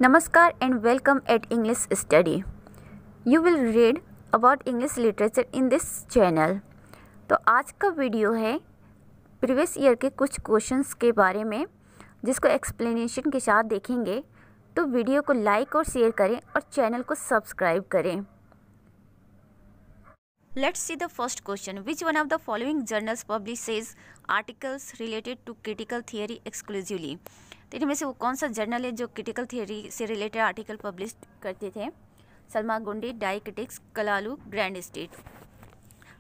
Namaskar and welcome at English Study. You will read about English literature in this channel. तो आज का video है previous year के कुछ क्वेश्चंस के बारे में, जिसको एक्सप्लेनेशन के साथ देखेंगे। तो वीडियो को लाइक और शेयर करें और चैनल को सब्सक्राइब करें। Let's see the first question. Which one of the following journals publishes articles related to critical theory exclusively? तो इनमें से वो कौन सा जर्नल है जो क्रिटिकल थियरी से रिलेटेड आर्टिकल पब्लिश करते थे? सल्मागुंडी, डाइक्रिटिक्स, कलालू, ग्रैंड स्टेट।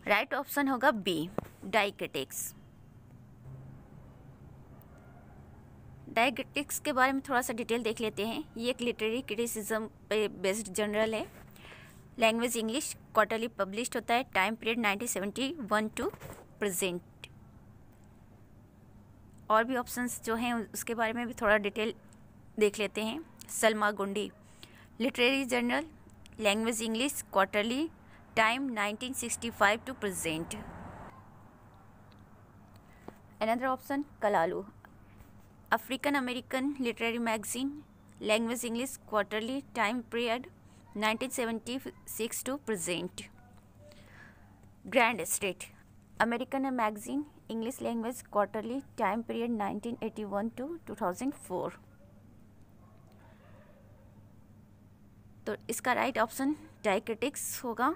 राइट ऑप्शन होगा बी, डाइक्रिटिक्स। डाइक्रिटिक्स के बारे में थोड़ा सा डिटेल देख लेते हैं। ये एक लिटरेरी क्रिटिसिज्म पे बेस्ड जर्नल है। लैंग्वेज इंग्लिश, क्वार्टरली पब्लिश्ड होता है। Time period 1971 to present. और भी ऑप्शंस जो हैं उसके बारे में भी थोड़ा डिटेल देख लेते हैं। Salmagundi literary journal, language English, quarterly, time 1965 to present. Another option Callaloo, African American literary magazine, language English, quarterly, time period 1976 to present. Grand State American magazine, English language, quarterly, time period 1981 to 2004। तो इसका right option diacritics होगा।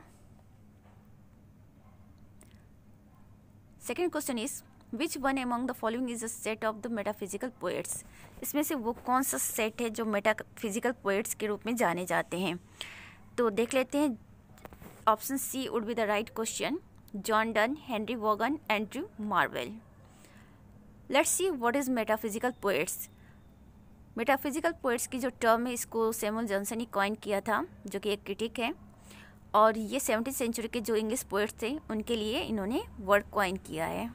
Second question is which one among the following is a set of the metaphysical poets? इसमें से वो कौन सा set है जो मेटाफिजिकल पोएट्स के रूप में जाने जाते हैं? तो देख लेते हैं। Option C would be the right question. John Donne, Henry Vaughan, Andrew Marvell. Let's see what is metaphysical poets. Metaphysical poets की जो टर्म है, इसको सैमुअल जॉनसन ने कॉइन किया था, जो कि एक क्रिटिक है। और ये 17वीं सेंचुरी के जो इंग्लिश पोएट्स थे उनके लिए इन्होंने वर्ड कॉइन किया है।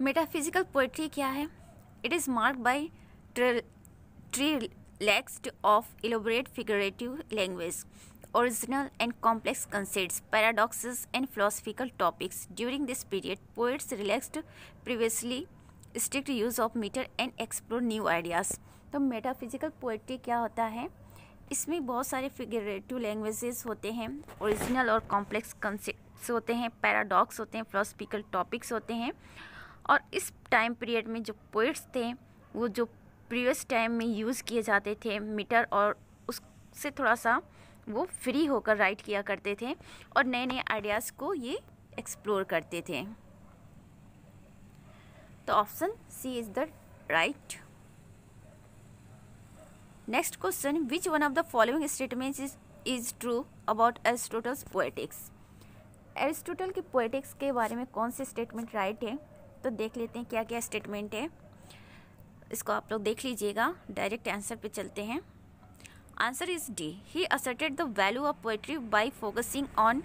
मेटाफिजिकल पोएट्री क्या है? It is marked by tree lexed of elaborate figurative language, original and complex concepts, paradoxes and philosophical topics. During this period, poets relaxed previously strict use of meter and explore new ideas. तो metaphysical poetry क्या होता है? इसमें बहुत सारे figurative languages होते हैं, original और कॉम्प्लेक्स कंसेप्ट्स होते हैं, पैराडॉक्स होते हैं, फिलोसफिकल टॉपिक्स होते हैं। और इस टाइम पीरियड में जो पोएट्स थे वो जो प्रीवियस टाइम में यूज़ किए जाते थे मीटर, और उससे थोड़ा सा वो फ्री होकर राइट किया करते थे और नए नए आइडियाज़ को ये एक्सप्लोर करते थे। तो option C is the right. Next question, which one of the following statements is true about Aristotle's poetics? Aristotle की पोएटिक्स के बारे में कौन से स्टेटमेंट राइट है? तो देख लेते हैं क्या क्या स्टेटमेंट है। इसको आप लोग देख लीजिएगा। डायरेक्ट आंसर पे चलते हैं। Answer is D. He asserted the value of poetry by focusing on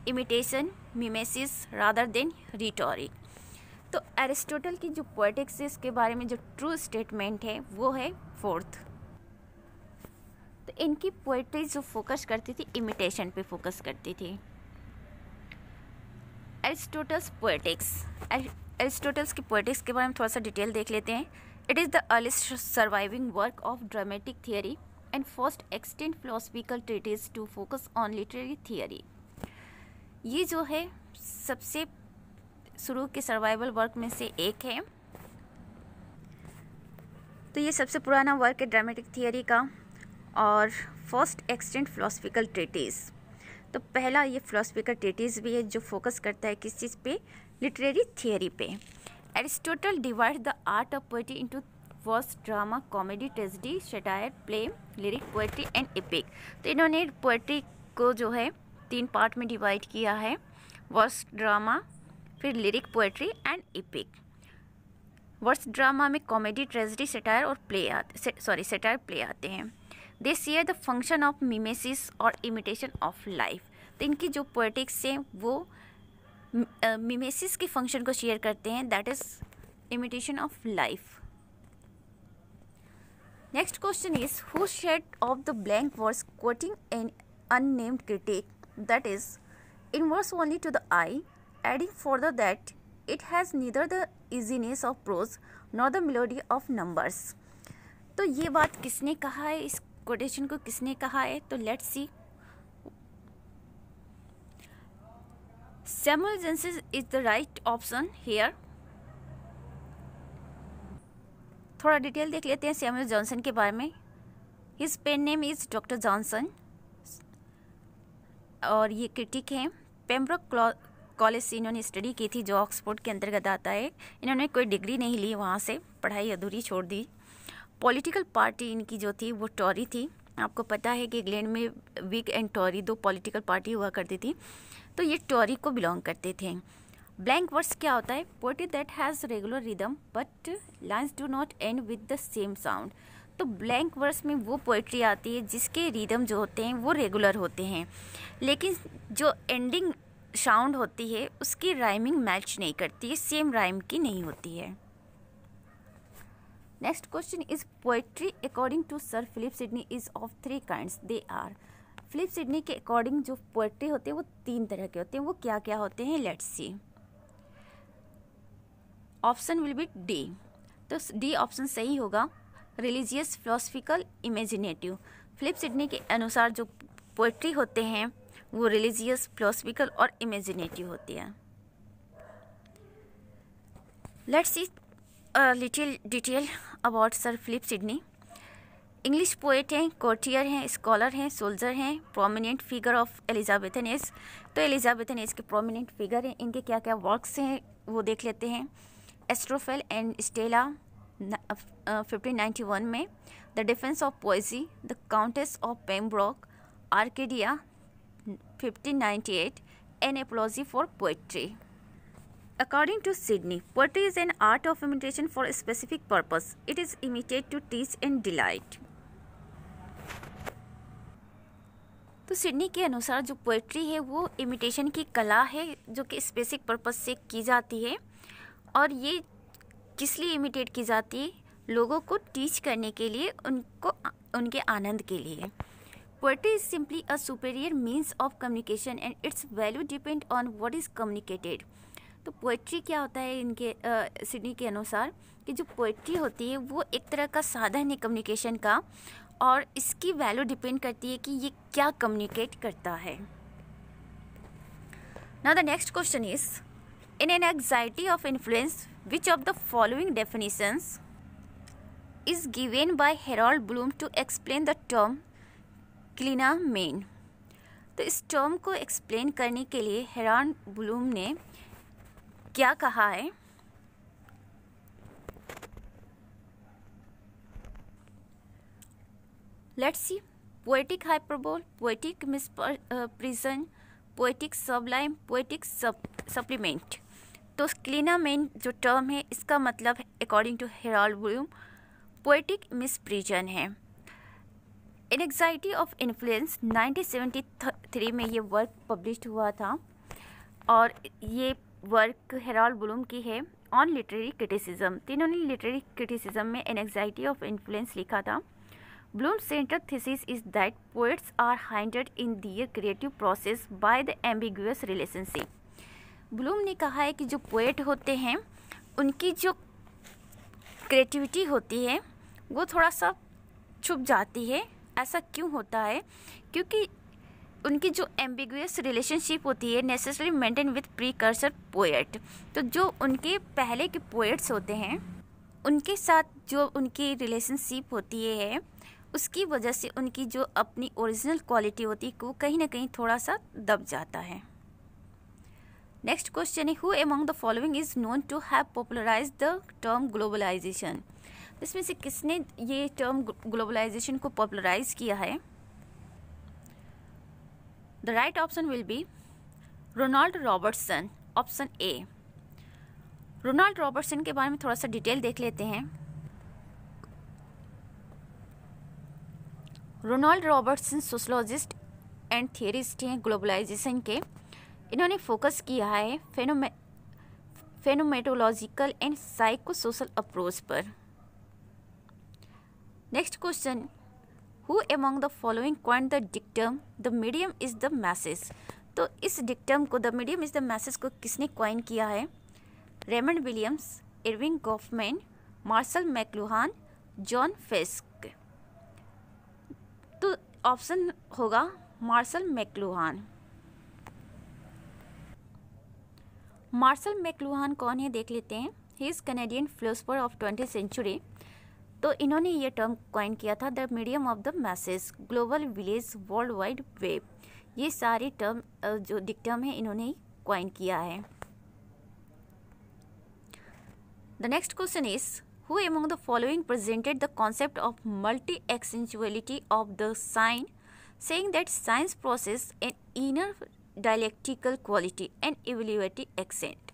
imitation, mimesis rather than rhetoric. तो एरिस्टोटल की जो पोएटिक्स है इसके बारे में जो ट्रू स्टेटमेंट है वो है फोर्थ। तो इनकी पोएट्री जो फोकस करती थी इमिटेशन पे फोकस करती थी। एरिस्टोटल्स पोएटिक्स, एरिस्टोटल्स की पोएटिक्स के बारे में थोड़ा सा डिटेल देख लेते हैं। It is the earliest surviving work of dramatic theory and first extant philosophical treatise to focus on literary theory. ये जो है सबसे शुरू के सर्वाइवल वर्क में से एक है। तो ये सबसे पुराना वर्क है ड्रामेटिक थियरी का और फर्स्ट एक्सटेंट फिलोसफिकल ट्रीटीज। तो पहला ये फिलोसफिकल ट्रीटीज भी है जो फोकस करता है किस चीज़ पे? लिटरेरी थियरी पे। Aristotle divide the art of poetry into verse, drama, comedy, tragedy, satire, play, lyric, poetry and epic. तो इन्होंने पोएट्री को जो है 3 पार्ट में डिवाइड किया है, वर्स, ड्रामा, फिर lyric, poetry and epic. Verse drama में कॉमेडी, ट्रेजेडी, सटायर और सटायर प्ले आते हैं। They share the function of mimesis और इमिटेशन ऑफ लाइफ। तो इनकी जो पोएटिक्स है वो मिमेसिस के फंक्शन को शेयर करते हैं, that is imitation of life. Next question is, who shed off the blank verse quoting an unnamed critic, that is, in verse only to the eye, adding further that it has neither the easiness of prose nor the melody of numbers. तो ये बात किसने कहा है, इस quotation को किसने कहा है? तो let's see. Samuel Johnson is the right option here. थोड़ा डिटेल देख लेते हैं सैमुअल जॉनसन के बारे में। His pen name is doctor Johnson और ये क्रिटिक हैं। पेम्ब्रोक कॉलेज से इन्होंने स्टडी की थी, जो ऑक्सफोर्ड के अंतर्गत आता है। इन्होंने कोई डिग्री नहीं ली, वहाँ से पढ़ाई अधूरी छोड़ दी। पॉलिटिकल पार्टी इनकी जो थी वो टॉरी थी। आपको पता है कि इंग्लैंड में विग एंड टॉरी दो पॉलिटिकल पार्टी हुआ करती थी, तो ये टॉरी को बिलोंग करते थे। ब्लैंक वर्स क्या होता है? Poetry that has regular rhythm but lines do not and with the same sound. तो ब्लैंक वर्स में वो पोएट्री आती है जिसके रिदम जो होते हैं वो रेगुलर होते हैं, लेकिन जो एंडिंग साउंड होती है उसकी राइमिंग मैच नहीं करती है, सेम राइम की नहीं होती है। Next question is poetry according to sir Philip Sidney is of 3 kinds. They are. Philip Sidney के अकॉर्डिंग जो पोएट्री होते हैं वो 3 तरह के होते हैं। वो क्या क्या होते हैं? Let's see. Option will be D. तो डी ऑप्शन सही होगा। Religious, philosophical, imaginative. Philip Sidney के अनुसार जो पोएट्री होते हैं वो रिलीजियस, फिलोसफिकल और इमेजिनेटिव होती है। Let's see little detail about sir Philip Sidney. English poet हैं, कोर्टियर हैं, स्कॉलर हैं, सोल्जर हैं, prominent figure of Elizabethan age. तो एलिजाबेथन एज के प्रोमिनेंट फिगर हैं। इनके क्या क्या वर्क्स हैं वो देख लेते हैं। एस्ट्रोफेल एंड स्टेला 1591 में, the defence of poesy, the countess of Pembroke, Arcadia 1598, an apology for poetry. According to Sidney, poetry is an art of imitation for a specific purpose. It is imitated to teach and delight. तो Sydney के अनुसार जो poetry है वो imitation की कला है जो कि स्पेसिफिक पर्पस से की जाती है। और ये किस लिए इमिटेट की जाती है? लोगों को टीच करने के लिए, उनको उनके आनंद के लिए। Poetry is simply a superior means of communication and it's value depend on what is communicated. तो पोएट्री क्या होता है इनके सिडनी के अनुसार कि जो पोएट्री होती है वो एक तरह का साधन है कम्युनिकेशन का, और इसकी वैल्यू डिपेंड करती है कि ये क्या कम्युनिकेट करता है। Now the next question is, in an anxiety of influence which of the following definitions is given by Harold Bloom to explain the term clinamen. तो इस टर्म को एक्सप्लेन करने के लिए हेरोल्ड ब्लूम ने क्या कहा है? Let's see. Poetic hyperbole, poetic misprision, poetic sublime, poetic supplement. तो क्लिनामेन जो टर्म है इसका मतलब according to Harold Bloom poetic misprision है। एंग्जाइटी ऑफ इन्फ्लुएंस 1973 में ये वर्क पब्लिश हुआ था, और ये वर्क हेरोल्ड ब्लूम की है ऑन लिटरेरी क्रिटिसिज्म। तो इन्होंने लिटरेरी क्रिटिसिज्म में एंग्जाइटी ऑफ इन्फ्लुएंस लिखा था। Bloom centre thesis is that poets are hindered in their creative process by the ambiguous relationship. Bloom ने कहा है कि जो पोएट होते हैं उनकी जो क्रिएटिविटी होती है वो थोड़ा सा छुप जाती है। ऐसा क्यों होता है? क्योंकि उनकी जो एम्बिगुअस रिलेशनशिप होती है necessary maintain with precursor poet. तो जो उनके पहले के पोएट्स होते हैं उनके साथ जो उनकी रिलेशनशिप होती है उसकी वजह से उनकी जो अपनी ओरिजिनल क्वालिटी होती है वो कहीं ना कहीं थोड़ा सा दब जाता है। नेक्स्ट क्वेश्चन है, who among the following is known to have popularise the term globalisation. इसमें से किसने ये टर्म ग्लोबलाइजेशन को पॉपुलराइज किया है? The right option will be Ronald Robertson, option A. Ronald Robertson के बारे में थोड़ा सा डिटेल देख लेते हैं। Ronald Robertson sociologist and theorist हैं ग्लोबलाइजेशन के। इन्होंने फोकस किया है phenomenological and psycho social approach पर। Next question, Who among the following coined the dictum the medium is the message? तो इस डिक्टम को, the medium is the message को किसने कॉइन किया है? Raymond Williams, Erving Goffman, Marshall McLuhan, John Fiske. तो option होगा मार्शल मैकलुहान। मार्शल मैकलुहान कौन है देख लेते हैं। He is Canadian philosopher of 20th century. तो इन्होंने ये टर्म कॉइन किया था, the medium of the message, global village, world wide web. ये सारे टर्म जो डिक्टम है इन्होंने ही कॉइन किया है। The next question is who among the following presented the concept of multi accentuality of the sign, saying that signs process an inner dialectical quality and evaluative accent.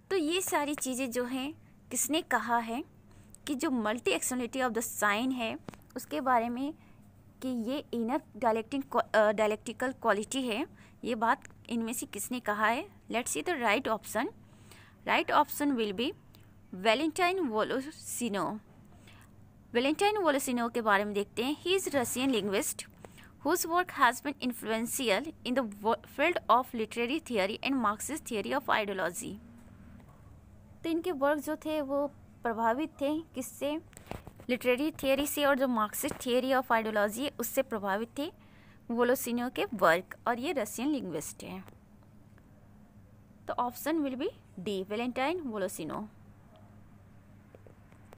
तो ये सारी चीज़ें जो हैं किसने कहा है कि जो multi accentuality of the sign है उसके बारे में कि ये इनर डायलेक्टिकल क्वालिटी है, ये बात इनमें से किसने कहा है। Let's see the right option. Right option will be Valentine Voloshinov. Valentine Voloshinov के बारे में देखते हैं। He is Russian linguist whose work has been influential in the field of literary theory and Marxist theory of ideology। तो इनके work जो थे वो प्रभावित थे किससे, लिटरेरी थियरी से, और जो मार्क्सिस्ट थियरी ऑफ आइडियोलॉजी है उससे प्रभावित थे वोलोसिनो के वर्क, और ये रशियन लिंग्विस्ट हैं। तो option will be D, Valentine वोलोसिनो।